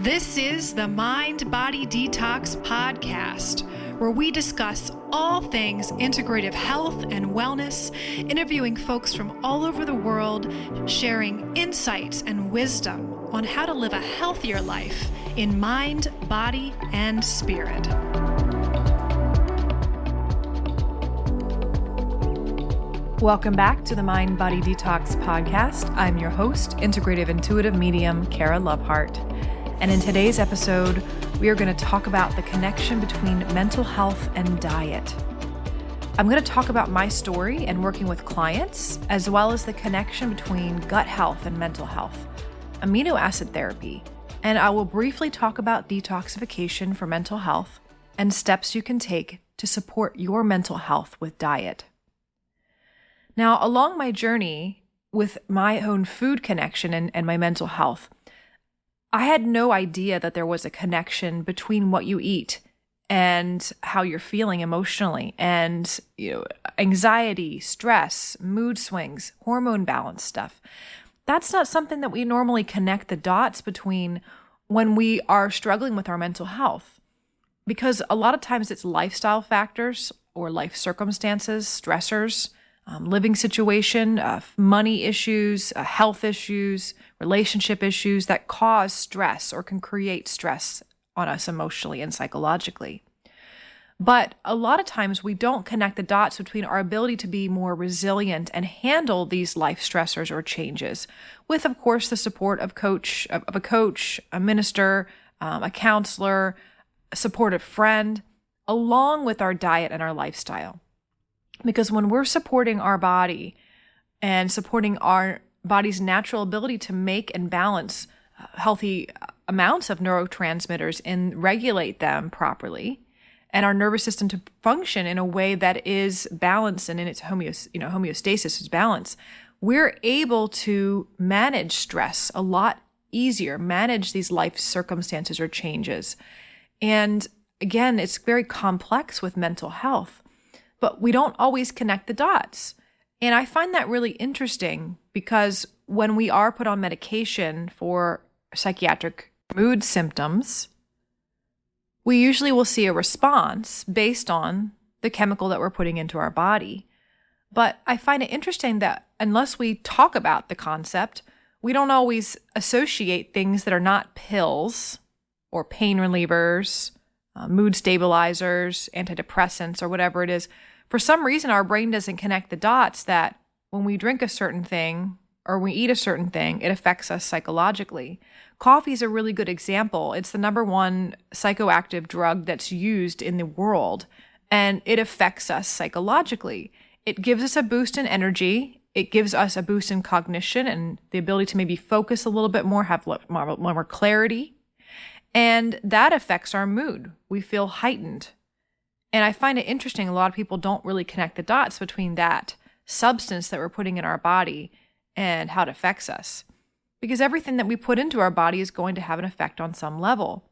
This is the Mind Body Detox Podcast, where we discuss all things integrative health and wellness, interviewing folks from all over the world, sharing insights and wisdom on how to live a healthier life in mind, body, and spirit. Welcome back to the Mind Body Detox Podcast. I'm your host, Integrative Intuitive Medium, Kara Lovehart. And in today's episode, we are going to talk about the connection between mental health and diet. I'm going to talk about my story and working with clients, as well as the connection between gut health and mental health, amino acid therapy, and I will briefly talk about detoxification for mental health and steps you can take to support your mental health with diet. Now, along my journey with my own food connection and my mental health, I had no idea that there was a connection between what you eat and how you're feeling emotionally, and anxiety, stress, mood swings, hormone balance stuff. That's not something that we normally connect the dots between when we are struggling with our mental health, because a lot of times it's lifestyle factors or life circumstances, stressors, living situation, money issues, health issues, relationship issues that cause stress or can create stress on us emotionally and psychologically. But a lot of times we don't connect the dots between our ability to be more resilient and handle these life stressors or changes with, of course, the support of a coach, a minister, a counselor, a supportive friend, along with our diet and our lifestyle. Because when we're supporting our body and supporting our body's natural ability to make and balance healthy amounts of neurotransmitters and regulate them properly, and our nervous system to function in a way that is balanced and in its homeostasis is balance, we're able to manage stress a lot easier, manage these life circumstances or changes. And again, it's very complex with mental health, but we don't always connect the dots. And I find that really interesting because when we are put on medication for psychiatric mood symptoms, we usually will see a response based on the chemical that we're putting into our body. But I find it interesting that unless we talk about the concept, we don't always associate things that are not pills or pain relievers, mood stabilizers, antidepressants, or whatever it is. For some reason, our brain doesn't connect the dots that when we drink a certain thing or we eat a certain thing, it affects us psychologically. Coffee is a really good example. It's the number one psychoactive drug that's used in the world, and it affects us psychologically. It gives us a boost in energy. It gives us a boost in cognition and the ability to maybe focus a little bit more, have more clarity. And that affects our mood. We feel heightened. And I find it interesting, a lot of people don't really connect the dots between that substance that we're putting in our body and how it affects us. Because everything that we put into our body is going to have an effect on some level.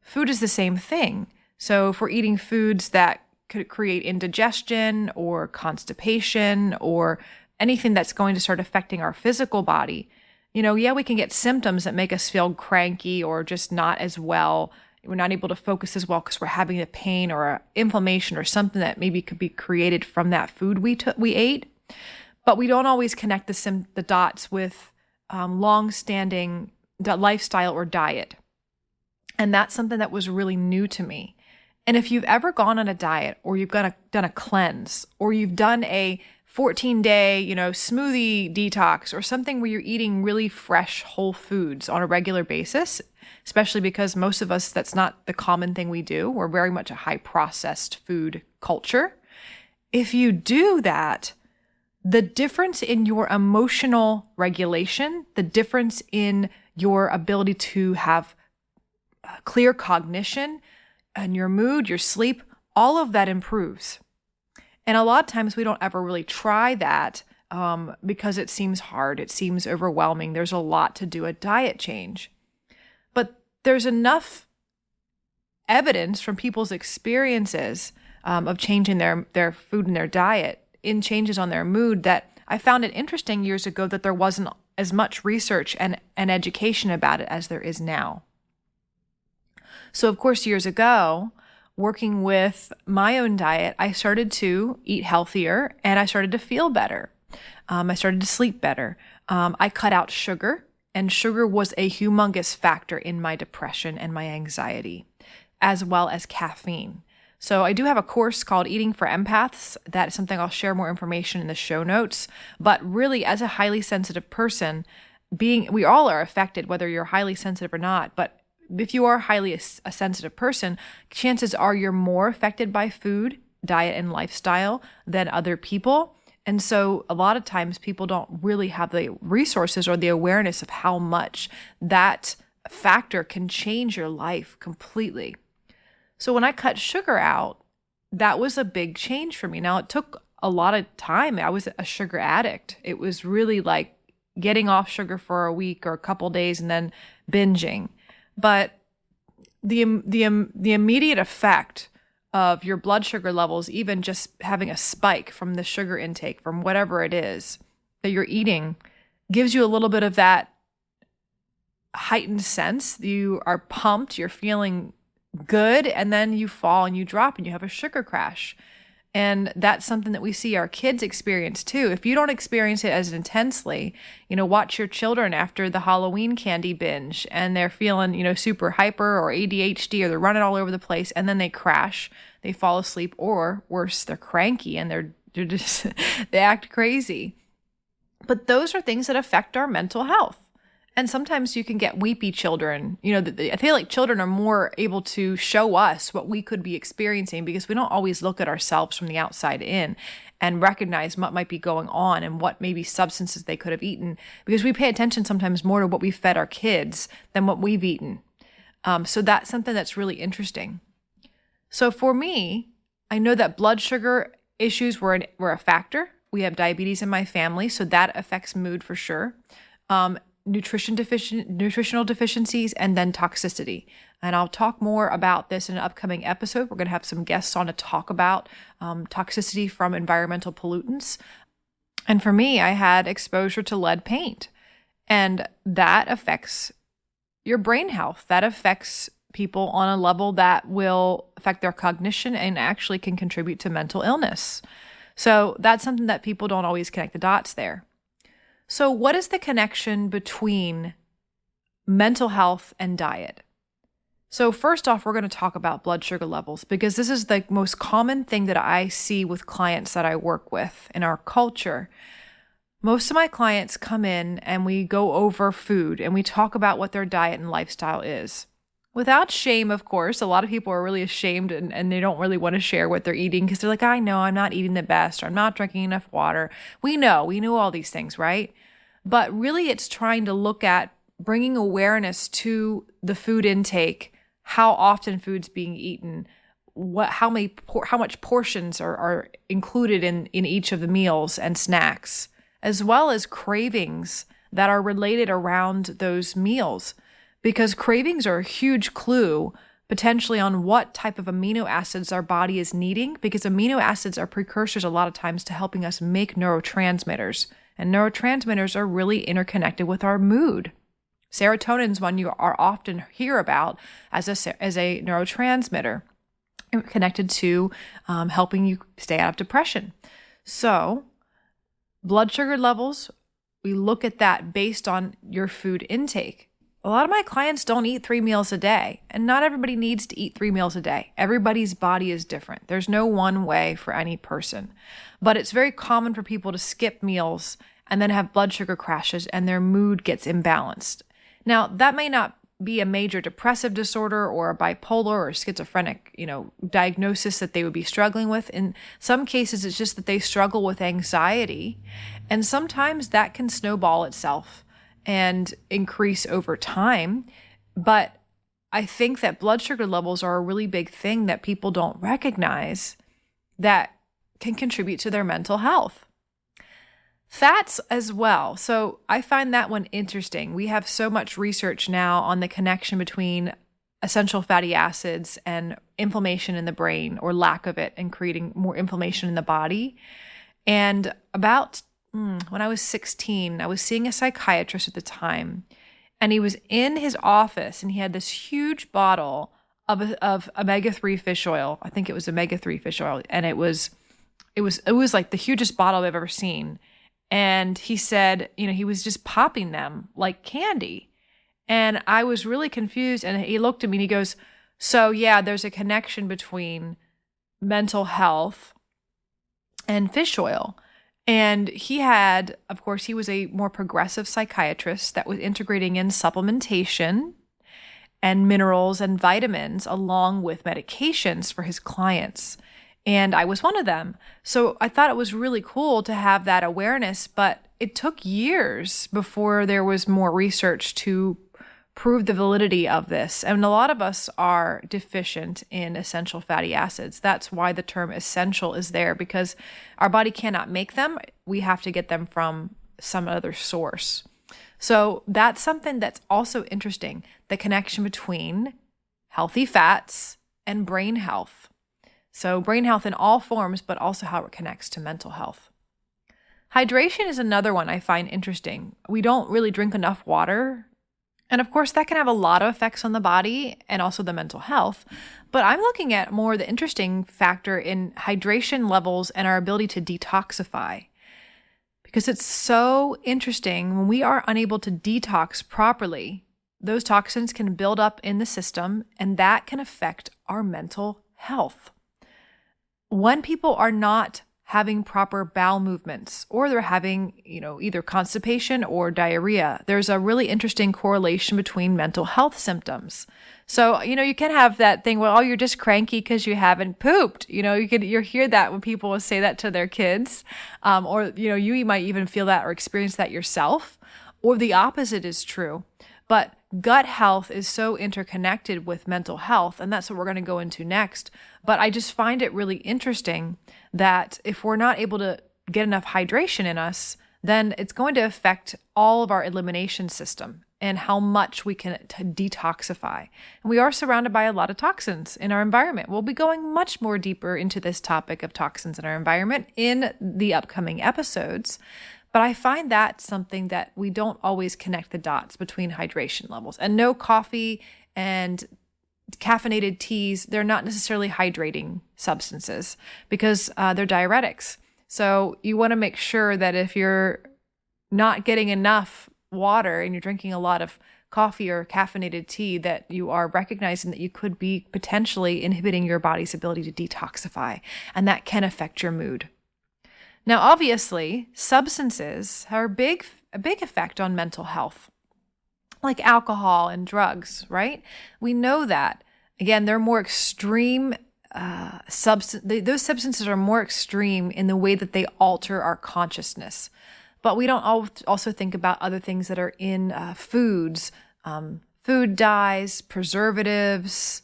Food is the same thing. So if we're eating foods that could create indigestion or constipation or anything that's going to start affecting our physical body, we can get symptoms that make us feel cranky or just not as well. We're not able to focus as well because we're having a pain or an inflammation or something that maybe could be created from that food we ate. But we don't always connect the dots with long-standing lifestyle or diet. And that's something that was really new to me. And if you've ever gone on a diet or you've done a cleanse or you've done a 14-day, smoothie detox or something where you're eating really fresh whole foods on a regular basis, especially because most of us, that's not the common thing we do. We're very much a high processed food culture. If you do that, the difference in your emotional regulation, the difference in your ability to have clear cognition and your mood, your sleep, all of that improves. And a lot of times we don't ever really try that because it seems hard. It seems overwhelming. There's a lot to do a diet change. But there's enough evidence from people's experiences of changing their food and their diet in changes on their mood that I found it interesting years ago that there wasn't as much research and education about it as there is now. So of course, years ago, working with my own diet, I started to eat healthier and I started to feel better. I started to sleep better. I cut out sugar, and sugar was a humongous factor in my depression and my anxiety, as well as caffeine. So I do have a course called Eating for Empaths. That is something I'll share more information in the show notes. But really, as a highly sensitive person, we all are affected, whether you're highly sensitive or not. But if you are a sensitive person, chances are you're more affected by food, diet, and lifestyle than other people. And so a lot of times people don't really have the resources or the awareness of how much that factor can change your life completely. So when I cut sugar out, that was a big change for me. Now, it took a lot of time. I was a sugar addict. It was really like getting off sugar for a week or a couple days and then binging. But the immediate effect of your blood sugar levels, even just having a spike from the sugar intake, from whatever it is that you're eating, gives you a little bit of that heightened sense. You are pumped, you're feeling good, and then you fall and you drop and you have a sugar crash. And that's something that we see our kids experience too. If you don't experience it as intensely, watch your children after the Halloween candy binge and they're feeling, super hyper or ADHD, or they're running all over the place, and then they crash, they fall asleep, or worse, they're cranky and they're just, they act crazy. But those are things that affect our mental health. And sometimes you can get weepy children. I feel like children are more able to show us what we could be experiencing because we don't always look at ourselves from the outside in and recognize what might be going on and what maybe substances they could have eaten, because we pay attention sometimes more to what we fed our kids than what we've eaten. So that's something that's really interesting. So for me, I know that blood sugar issues were a factor. We have diabetes in my family, so that affects mood for sure. Nutritional deficiencies, and then toxicity. And I'll talk more about this in an upcoming episode. We're going to have some guests on to talk about toxicity from environmental pollutants. And for me, I had exposure to lead paint, and that affects your brain health. That affects people on a level that will affect their cognition and actually can contribute to mental illness. So that's something that people don't always connect the dots there. So what is the connection between mental health and diet? So first off, we're going to talk about blood sugar levels, because this is the most common thing that I see with clients that I work with in our culture. Most of my clients come in and we go over food and we talk about what their diet and lifestyle is. Without shame, of course. A lot of people are really ashamed and they don't really want to share what they're eating because they're like, I know I'm not eating the best, or I'm not drinking enough water. We know all these things, right? But really it's trying to look at bringing awareness to the food intake, how often food's being eaten, how much portions are included in each of the meals and snacks, as well as cravings that are related around those meals. Because cravings are a huge clue potentially on what type of amino acids our body is needing, because amino acids are precursors a lot of times to helping us make neurotransmitters. And neurotransmitters are really interconnected with our mood. Serotonin is one you are often hear about as a neurotransmitter connected to helping you stay out of depression. So blood sugar levels, we look at that based on your food intake. A lot of my clients don't eat 3 meals a day, and not everybody needs to eat 3 meals a day. Everybody's body is different. There's no one way for any person, but it's very common for people to skip meals and then have blood sugar crashes and their mood gets imbalanced. Now, that may not be a major depressive disorder or a bipolar or schizophrenic, diagnosis that they would be struggling with. In some cases, it's just that they struggle with anxiety, and sometimes that can snowball itself and increase over time. But I think that blood sugar levels are a really big thing that people don't recognize that can contribute to their mental health. Fats as well. So I find that one interesting. We have so much research now on the connection between essential fatty acids and inflammation in the brain, or lack of it, and creating more inflammation in the body. And about when I was 16, I was seeing a psychiatrist at the time, and he was in his office and he had this huge bottle of omega-3 fish oil. I think it was omega-3 fish oil. And it was like the hugest bottle I've ever seen. And he said, he was just popping them like candy. And I was really confused. And he looked at me and he goes, so yeah, there's a connection between mental health and fish oil. And he was a more progressive psychiatrist that was integrating in supplementation and minerals and vitamins along with medications for his clients. And I was one of them. So I thought it was really cool to have that awareness, but it took years before there was more research to prove the validity of this. And a lot of us are deficient in essential fatty acids. That's why the term essential is there, because our body cannot make them. We have to get them from some other source. So that's something that's also interesting, the connection between healthy fats and brain health. So brain health in all forms, but also how it connects to mental health. Hydration is another one I find interesting. We don't really drink enough water. And of course, that can have a lot of effects on the body and also the mental health. But I'm looking at more the interesting factor in hydration levels and our ability to detoxify. Because it's so interesting, when we are unable to detox properly, those toxins can build up in the system, and that can affect our mental health. When people are not having proper bowel movements, or they're having, either constipation or diarrhea, there's a really interesting correlation between mental health symptoms. So, you can have that thing, well, you're just cranky because you haven't pooped. You hear that when people will say that to their kids, or, you might even feel that or experience that yourself, or the opposite is true. But gut health is so interconnected with mental health, and that's what we're going to go into next. But I just find it really interesting that if we're not able to get enough hydration in us, then it's going to affect all of our elimination system and how much we can detoxify. And we are surrounded by a lot of toxins in our environment. We'll be going much more deeper into this topic of toxins in our environment in the upcoming episodes. But I find that something that we don't always connect the dots between hydration levels. And no, coffee and caffeinated teas, they're not necessarily hydrating substances because they're diuretics. So you want to make sure that if you're not getting enough water and you're drinking a lot of coffee or caffeinated tea, that you are recognizing that you could be potentially inhibiting your body's ability to detoxify. And that can affect your mood. Now, obviously, substances have a big effect on mental health, like alcohol and drugs, right? We know that. Again, they're more extreme those substances are more extreme in the way that they alter our consciousness. But we don't also think about other things that are in foods, food dyes, preservatives,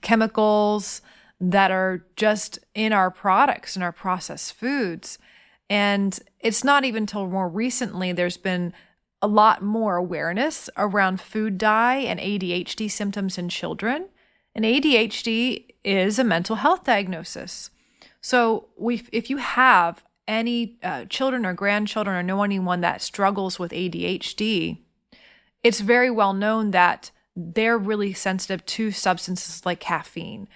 chemicals that are just in our products and our processed foods. And it's not even until more recently there's been a lot more awareness around food dye and ADHD symptoms in children. And ADHD is a mental health diagnosis. So if you have any children or grandchildren or know anyone that struggles with ADHD, it's very well known that they're really sensitive to substances like caffeine,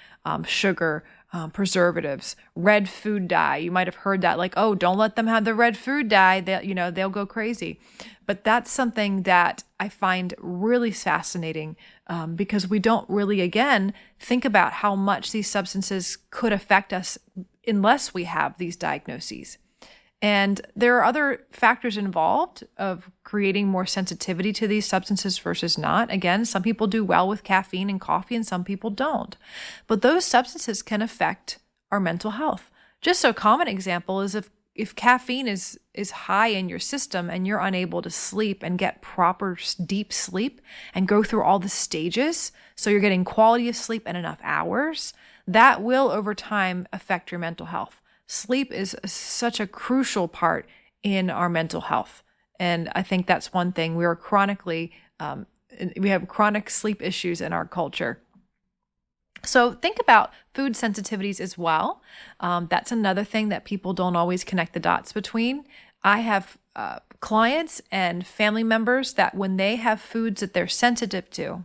sugar, preservatives, red food dye. You might have heard that, like, oh, don't let them have the red food dye. They'll go crazy. But that's something that I find really fascinating because we don't really, again, think about how much these substances could affect us unless we have these diagnoses. And there are other factors involved of creating more sensitivity to these substances versus not. Again, some people do well with caffeine and coffee and some people don't. But those substances can affect our mental health. Just a common example is if caffeine is high in your system and you're unable to sleep and get proper deep sleep and go through all the stages, so you're getting quality of sleep and enough hours, that will over time affect your mental health. Sleep is such a crucial part in our mental health. And I think that's one thing. We have chronic sleep issues in our culture. So think about food sensitivities as well. That's another thing that people don't always connect the dots between. I have clients and family members that when they have foods that they're sensitive to,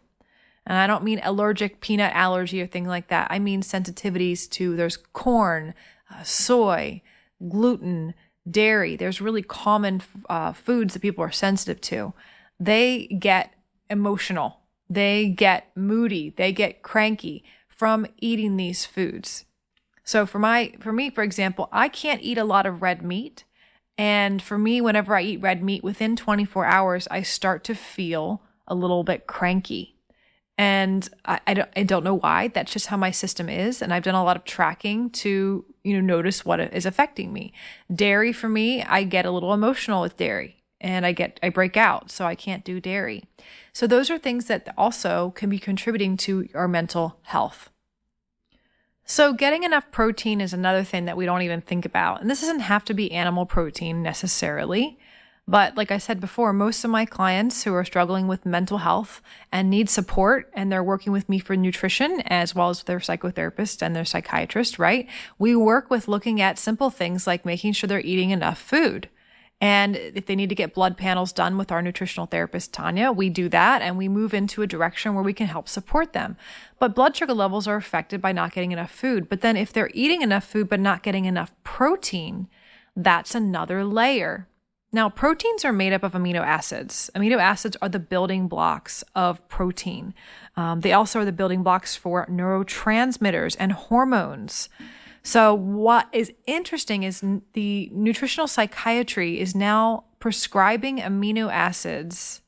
And I don't mean allergic peanut allergy or thing like that. I mean sensitivities to, there's corn, soy, gluten, dairy. There's really common foods that people are sensitive to. They get emotional. They get moody. They get cranky from eating these foods. So for me, for example, I can't eat a lot of red meat. And for me, whenever I eat red meat, within 24 hours, I start to feel a little bit cranky. And I don't know why. That's just how my system is. And I've done a lot of tracking to, notice what is affecting me. Dairy for me, I get a little emotional with dairy and I break out. So I can't do dairy. So those are things that also can be contributing to our mental health. So getting enough protein is another thing that we don't even think about. And this doesn't have to be animal protein necessarily. But like I said before, most of my clients who are struggling with mental health and need support, and they're working with me for nutrition as well as their psychotherapist and their psychiatrist, right? We work with looking at simple things like making sure they're eating enough food. And if they need to get blood panels done with our nutritional therapist, Tanya, we do that and we move into a direction where we can help support them. But blood sugar levels are affected by not getting enough food. But then if they're eating enough food but not getting enough protein, that's another layer. Now, proteins are made up of amino acids. Amino acids are the building blocks of protein. They also are the building blocks for neurotransmitters and hormones. So what is interesting is the nutritional psychiatry is now prescribing amino acids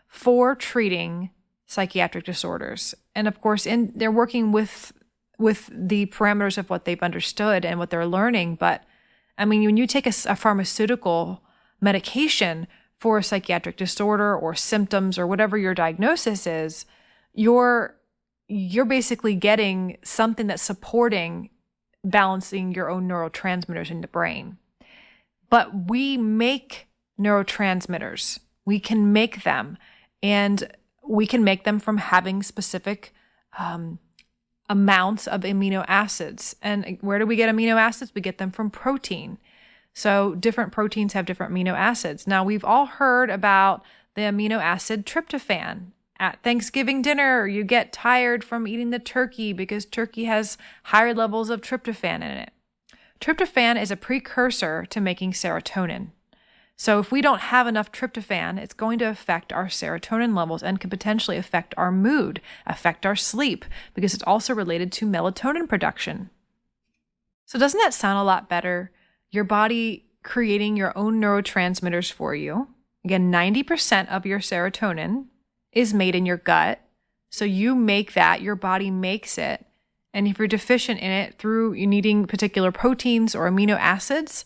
for treating psychiatric disorders. And of course, they're working with the parameters of what they've understood and what they're learning. But I mean, when you take a pharmaceutical medication for a psychiatric disorder or symptoms or whatever your diagnosis is, you're basically getting something that's supporting balancing your own neurotransmitters in the brain. But we make neurotransmitters. We can make them, and we can make them from having specific amounts of amino acids. And where do we get amino acids? We get them from protein. So different proteins have different amino acids. Now, we've all heard about the amino acid tryptophan. At Thanksgiving dinner, you get tired from eating the turkey because turkey has higher levels of tryptophan in it. Tryptophan is a precursor to making serotonin. So if we don't have enough tryptophan, it's going to affect our serotonin levels and can potentially affect our mood, affect our sleep, because it's also related to melatonin production. So doesn't that sound a lot better? Your body creating your own neurotransmitters for you. Again, 90% of your serotonin is made in your gut. So you make that, your body makes it. And if you're deficient in it through you needing particular proteins or amino acids,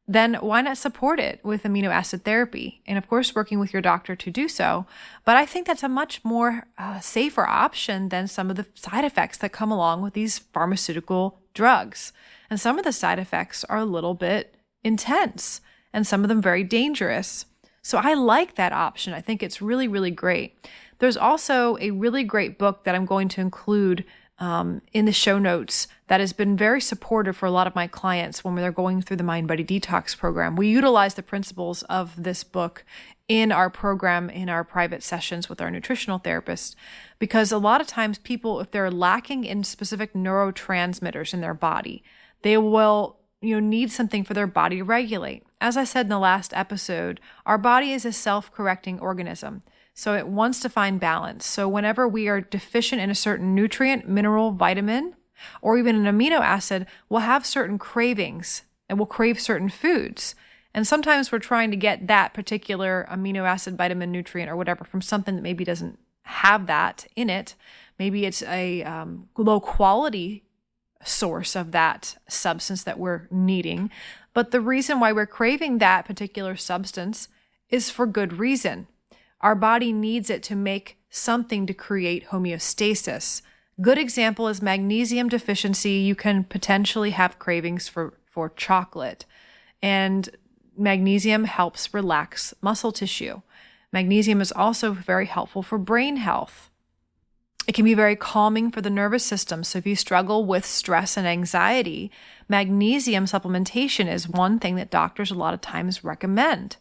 then why not support it with amino acid therapy? And of course, working with your doctor to do so. But I think that's a much more safer option than some of the side effects that come along with these pharmaceutical drugs. And some of the side effects are a little bit intense and some of them very dangerous. So I like that option. I think it's really, really great. There's also a really great book that I'm going to include in the show notes that has been very supportive for a lot of my clients when they're going through the Mind Body Detox program. We utilize the principles of this book in our program, in our private sessions with our nutritional therapist, because a lot of times people, if they're lacking in specific neurotransmitters in their body, they will need something for their body to regulate. As I said in the last episode, our body is a self-correcting organism. So it wants to find balance. So whenever we are deficient in a certain nutrient, mineral, vitamin, or even an amino acid, we'll have certain cravings and we'll crave certain foods. And sometimes we're trying to get that particular amino acid, vitamin, nutrient, or whatever from something that maybe doesn't have that in it. Maybe it's a low quality source of that substance that we're needing. But the reason why we're craving that particular substance is for good reason. Our body needs it to make something to create homeostasis. Good example is magnesium deficiency. You can potentially have cravings for chocolate. And magnesium helps relax muscle tissue. Magnesium is also very helpful for brain health. It can be very calming for the nervous system. So if you struggle with stress and anxiety, magnesium supplementation is one thing that doctors a lot of times recommend.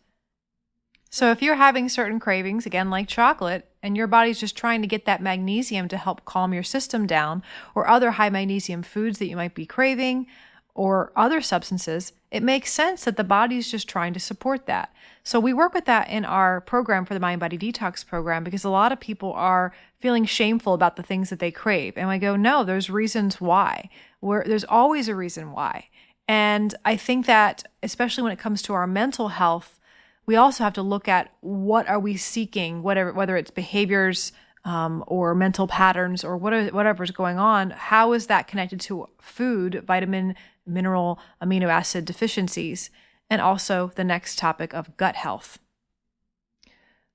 So if you're having certain cravings, again, like chocolate, and your body's just trying to get that magnesium to help calm your system down, or other high magnesium foods that you might be craving, or other substances, it makes sense that the body's just trying to support that. So we work with that in our program for the Mind Body Detox program, because a lot of people are feeling shameful about the things that they crave. And I go, no, there's reasons why. There's always a reason why. And I think that, especially when it comes to our mental health, we also have to look at what are we seeking, whether it's behaviors or mental patterns or whatever's going on. How is that connected to food, vitamin, mineral, amino acid deficiencies, and also the next topic of gut health.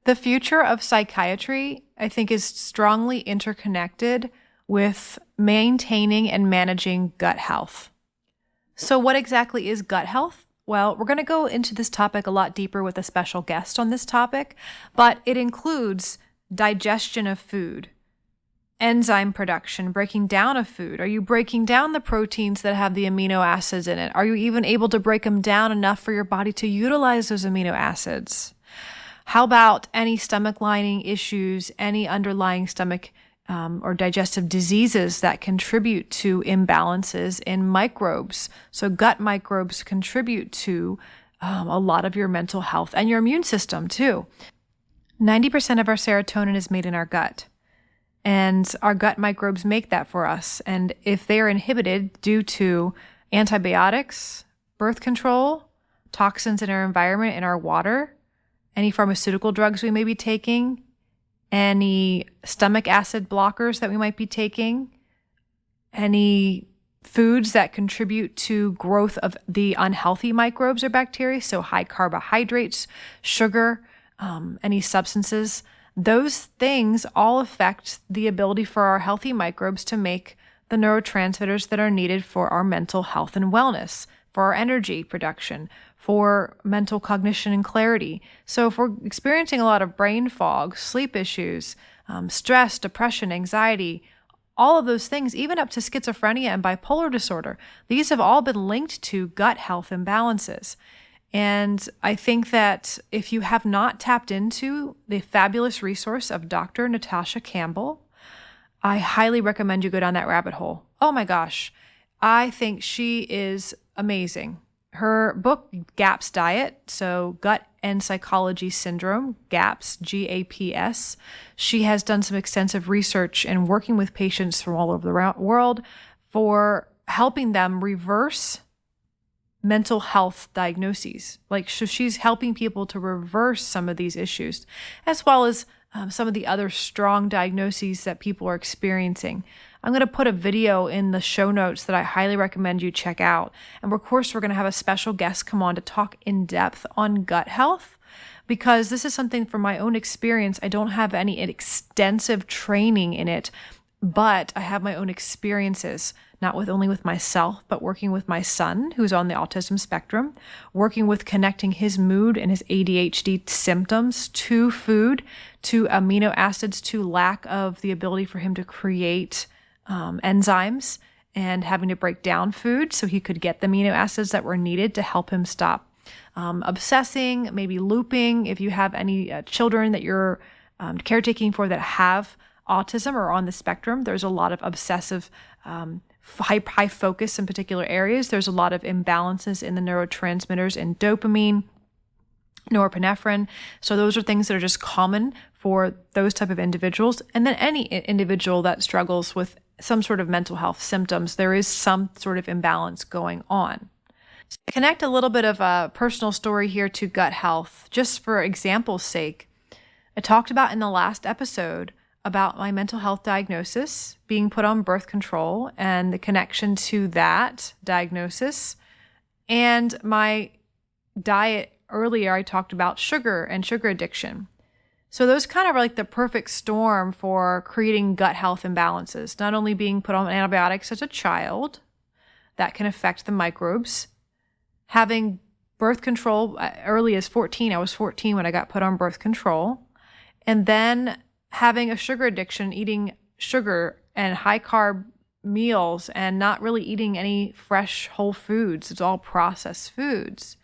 The future of psychiatry, I think, is strongly interconnected with maintaining and managing gut health. So what exactly is gut health? Well, we're going to go into this topic a lot deeper with a special guest on this topic, but it includes digestion of food, enzyme production, breaking down of food. Are you breaking down the proteins that have the amino acids in it? Are you even able to break them down enough for your body to utilize those amino acids? How about any stomach lining issues, any underlying stomach or digestive diseases that contribute to imbalances in microbes? So gut microbes contribute to a lot of your mental health and your immune system too. 90% of our serotonin is made in our gut, and our gut microbes make that for us. And if they are inhibited due to antibiotics, birth control, toxins in our environment, in our water, any pharmaceutical drugs we may be taking, any stomach acid blockers that we might be taking, any foods that contribute to growth of the unhealthy microbes or bacteria, so high carbohydrates, sugar, any substances, those things all affect the ability for our healthy microbes to make the neurotransmitters that are needed for our mental health and wellness, for our energy production, for mental cognition and clarity. So if we're experiencing a lot of brain fog, sleep issues, stress, depression, anxiety, all of those things, even up to schizophrenia and bipolar disorder, these have all been linked to gut health imbalances. And I think that if you have not tapped into the fabulous resource of Dr. Natasha Campbell, I highly recommend you go down that rabbit hole. Oh my gosh, I think she is amazing. Her book, GAPS Diet, so Gut and Psychology Syndrome, GAPS, GAPS. She has done some extensive research and working with patients from all over the world for helping them reverse mental health diagnoses. So she's helping people to reverse some of these issues, as well as some of the other strong diagnoses that people are experiencing. I'm going to put a video in the show notes that I highly recommend you check out. And of course, we're going to have a special guest come on to talk in depth on gut health, because this is something from my own experience. I don't have any extensive training in it, but I have my own experiences, not only with myself, but working with my son who's on the autism spectrum, working with connecting his mood and his ADHD symptoms to food, to amino acids, to lack of the ability for him to create enzymes, and having to break down food so he could get the amino acids that were needed to help him stop obsessing, maybe looping. If you have any children that you're caretaking for that have autism or on the spectrum, there's a lot of obsessive high focus in particular areas. There's a lot of imbalances in the neurotransmitters in dopamine, norepinephrine. So those are things that are just common for those type of individuals. And then any individual that struggles with some sort of mental health symptoms, there is some sort of imbalance going on. So to connect a little bit of a personal story here to gut health, just for example's sake, I talked about in the last episode about my mental health diagnosis, being put on birth control and the connection to that diagnosis, and my diet. Earlier, I talked about sugar and sugar addiction. So those kind of are like the perfect storm for creating gut health imbalances, not only being put on antibiotics as a child that can affect the microbes, having birth control early as 14. I was 14 when I got put on birth control, and then having a sugar addiction, eating sugar and high carb meals and not really eating any fresh whole foods. It's all processed foods.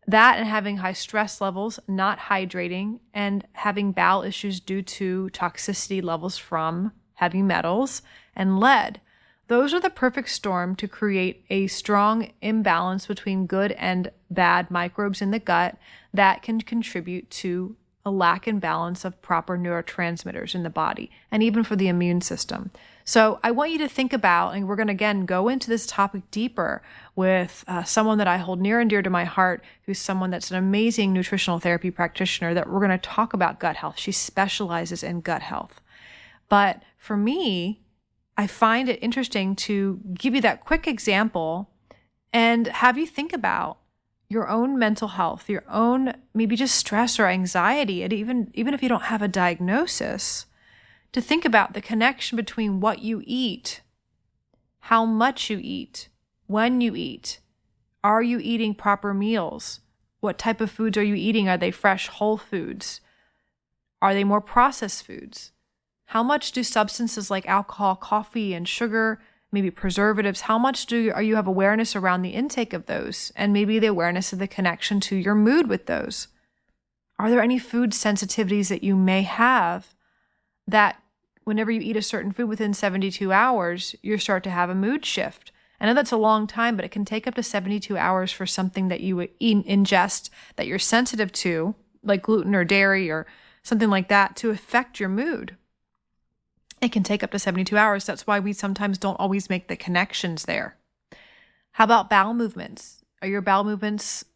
That and having high stress levels, not hydrating, and having bowel issues due to toxicity levels from heavy metals and lead. Those are the perfect storm to create a strong imbalance between good and bad microbes in the gut that can contribute to a lack in balance of proper neurotransmitters in the body and even for the immune system. So I want you to think about, and we're going to again go into this topic deeper with someone that I hold near and dear to my heart, who's someone that's an amazing nutritional therapy practitioner, that we're going to talk about gut health. She specializes in gut health. But for me, I find it interesting to give you that quick example and have you think about your own mental health, your own maybe just stress or anxiety, and even if you don't have a diagnosis, to think about the connection between what you eat, how much you eat, when you eat. Are you eating proper meals? What type of foods are you eating? Are they fresh, whole foods? Are they more processed foods? How much do substances like alcohol, coffee, and sugar, maybe preservatives, how much are you have awareness around the intake of those? And maybe the awareness of the connection to your mood with those. Are there any food sensitivities that you may have that whenever you eat a certain food within 72 hours, you start to have a mood shift? I know that's a long time, but it can take up to 72 hours for something that you ingest that you're sensitive to, like gluten or dairy or something like that, to affect your mood. It can take up to 72 hours. That's why we sometimes don't always make the connections there. How about bowel movements? Are your bowel movements,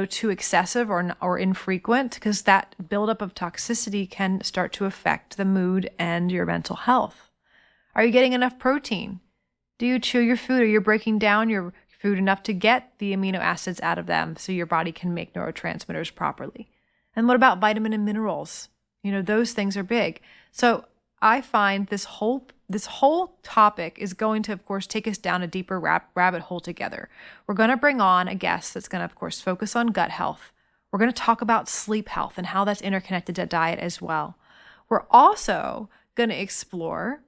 too excessive or infrequent? Because that buildup of toxicity can start to affect the mood and your mental health. Are you getting enough protein? Do you chew your food? Are you breaking down your food enough to get the amino acids out of them so your body can make neurotransmitters properly? And what about vitamin and minerals? Those things are big. So I find this whole topic is going to, of course, take us down a deeper rabbit hole together. We're going to bring on a guest that's going to, of course, focus on gut health. We're going to talk about sleep health and how that's interconnected to diet as well. We're also going to explore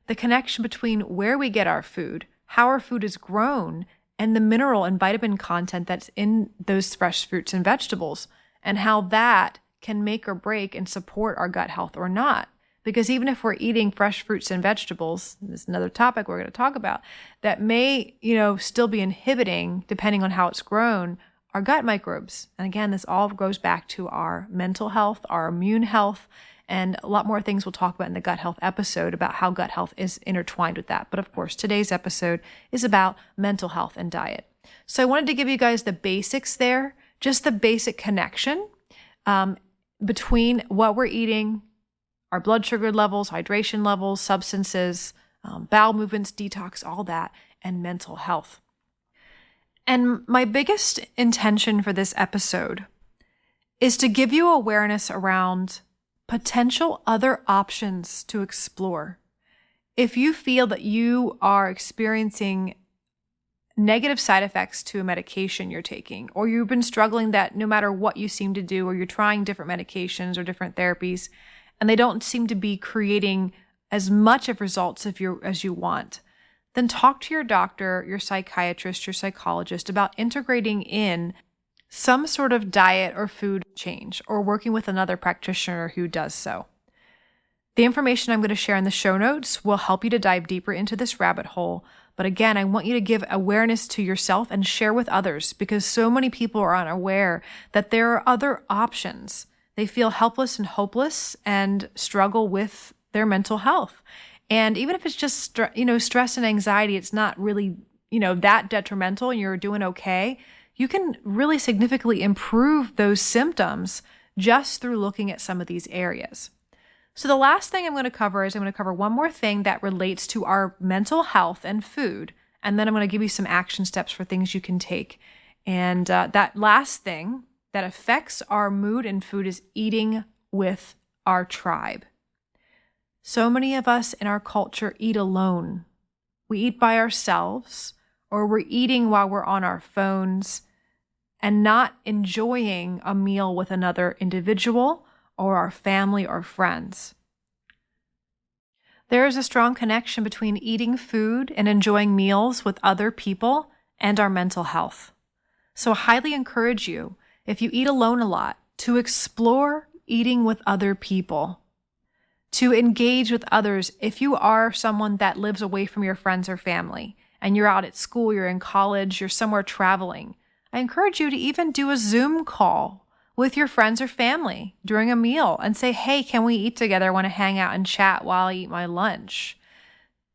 the connection between where we get our food, how our food is grown, and the mineral and vitamin content that's in those fresh fruits and vegetables, and how that can make or break and support our gut health or not. Because even if we're eating fresh fruits and vegetables, this is another topic we're going to talk about, that may, still be inhibiting, depending on how it's grown, our gut microbes. And again, this all goes back to our mental health, our immune health, and a lot more things we'll talk about in the gut health episode about how gut health is intertwined with that. But of course, today's episode is about mental health and diet. So I wanted to give you guys the basics there, just the basic connection between what we're eating, our blood sugar levels, hydration levels, substances, bowel movements, detox, all that, and mental health. And my biggest intention for this episode is to give you awareness around potential other options to explore. If you feel that you are experiencing negative side effects to a medication you're taking, or you've been struggling that no matter what you seem to do, or you're trying different medications or different therapies, and they don't seem to be creating as much of results as you want, then talk to your doctor, your psychiatrist, your psychologist about integrating in some sort of diet or food change, or working with another practitioner who does so. The information I'm going to share in the show notes will help you to dive deeper into this rabbit hole. But again, I want you to give awareness to yourself and share with others, because so many people are unaware that there are other options. They feel helpless and hopeless and struggle with their mental health. And even if it's just stress and anxiety, it's not really that detrimental and you're doing okay. You can really significantly improve those symptoms just through looking at some of these areas. So the last thing I'm going to cover is I'm going to cover one more thing that relates to our mental health and food. And then I'm going to give you some action steps for things you can take. And that last thing that affects our mood and food is eating with our tribe. So many of us in our culture eat alone. We eat by ourselves, or we're eating while we're on our phones and not enjoying a meal with another individual or our family or friends. There is a strong connection between eating food and enjoying meals with other people and our mental health. So I highly encourage you if you eat alone a lot, to explore eating with other people, to engage with others. If you are someone that lives away from your friends or family and you're out at school, you're in college, you're somewhere traveling, I encourage you to even do a Zoom call with your friends or family during a meal and say, hey, can we eat together? I want to hang out and chat while I eat my lunch.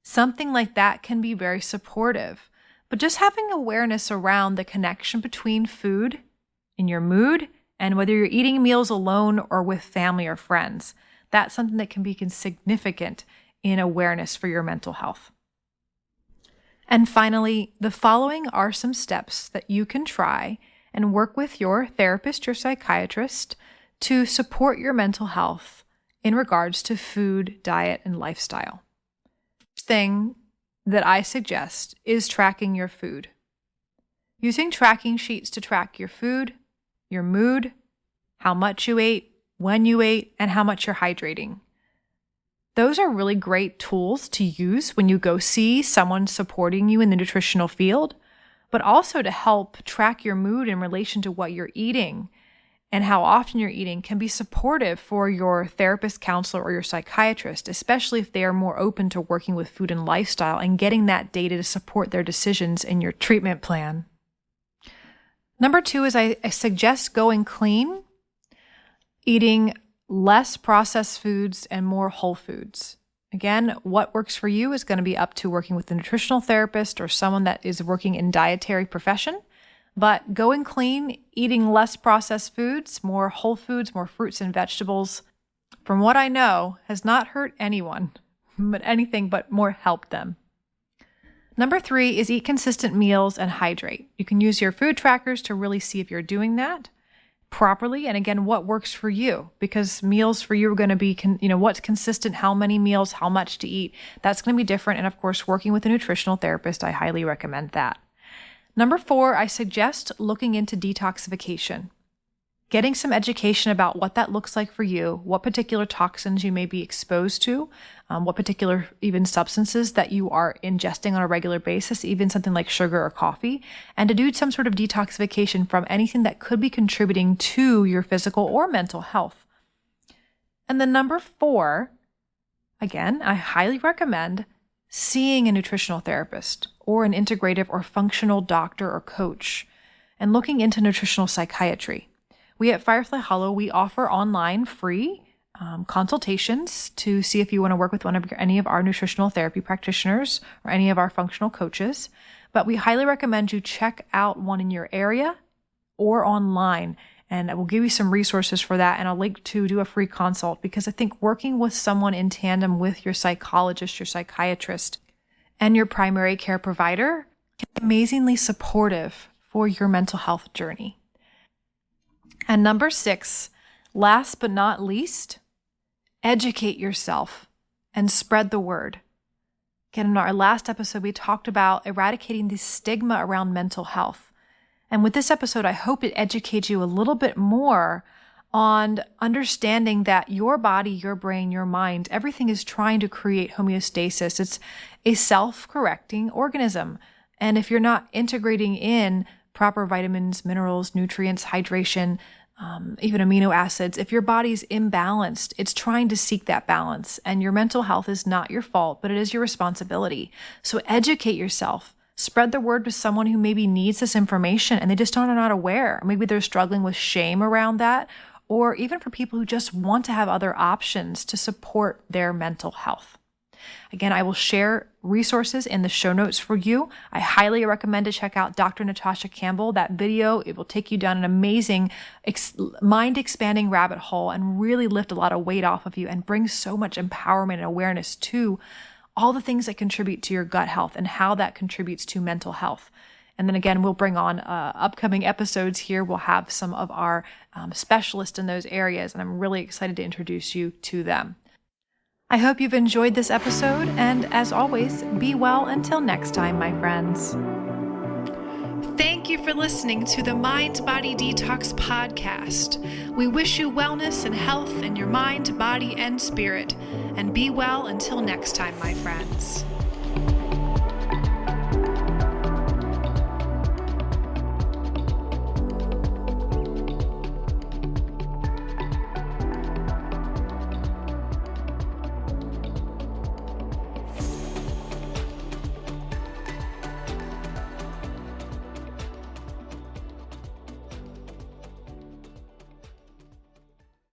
Something like that can be very supportive. But just having awareness around the connection between food and your mood, and whether you're eating meals alone or with family or friends, that's something that can be significant in awareness for your mental health. And finally, the following are some steps that you can try and work with your therapist, your psychiatrist, to support your mental health in regards to food, diet, and lifestyle. First thing that I suggest is tracking your food. Using tracking sheets to track your food, your mood, how much you ate, when you ate, and how much you're hydrating. Those are really great tools to use when you go see someone supporting you in the nutritional field, but also to help track your mood in relation to what you're eating and how often you're eating can be supportive for your therapist, counselor, or your psychiatrist, especially if they are more open to working with food and lifestyle and getting that data to support their decisions in your treatment plan. Number 2 is I suggest going clean, eating less processed foods and more whole foods. Again, what works for you is going to be up to working with a nutritional therapist or someone that is working in dietary profession. But going clean, eating less processed foods, more whole foods, more fruits and vegetables, from what I know, has not hurt anyone, but anything but more helped them. Number 3 is eat consistent meals and hydrate. You can use your food trackers to really see if you're doing that properly. And again, what works for you, because meals for you are going to be, what's consistent, how many meals, how much to eat. That's going to be different. And of course, working with a nutritional therapist, I highly recommend that. Number 4, I suggest looking into detoxification. Getting some education about what that looks like for you, what particular toxins you may be exposed to, what particular even substances that you are ingesting on a regular basis, even something like sugar or coffee, and to do some sort of detoxification from anything that could be contributing to your physical or mental health. And then number 4, again, I highly recommend seeing a nutritional therapist or an integrative or functional doctor or coach and looking into nutritional psychiatry. We at Firefly Hollow, we offer online free consultations to see if you want to work with any of our nutritional therapy practitioners or any of our functional coaches. But we highly recommend you check out one in your area or online, and I will give you some resources for that, and I'll link to do a free consult, because I think working with someone in tandem with your psychologist, your psychiatrist, and your primary care provider can be amazingly supportive for your mental health journey. And number 6, last but not least, educate yourself and spread the word. Again, in our last episode, we talked about eradicating the stigma around mental health. And with this episode, I hope it educates you a little bit more on understanding that your body, your brain, your mind, everything is trying to create homeostasis. It's a self-correcting organism. And if you're not integrating in proper vitamins, minerals, nutrients, hydration, even amino acids, if your body's imbalanced, it's trying to seek that balance. And your mental health is not your fault, but it is your responsibility. So educate yourself. Spread the word to someone who maybe needs this information and they just are not aware. Maybe they're struggling with shame around that, or even for people who just want to have other options to support their mental health. Again, I will share resources in the show notes for you. I highly recommend to check out Dr. Natasha Campbell. That video, it will take you down an amazing mind-expanding rabbit hole and really lift a lot of weight off of you and bring so much empowerment and awareness to all the things that contribute to your gut health and how that contributes to mental health. And then again, we'll bring on upcoming episodes here. We'll have some of our specialists in those areas, and I'm really excited to introduce you to them. I hope you've enjoyed this episode, and as always, be well until next time, my friends. Thank you for listening to the Mind Body Detox podcast. We wish you wellness and health in your mind, body, and spirit, and be well until next time, my friends.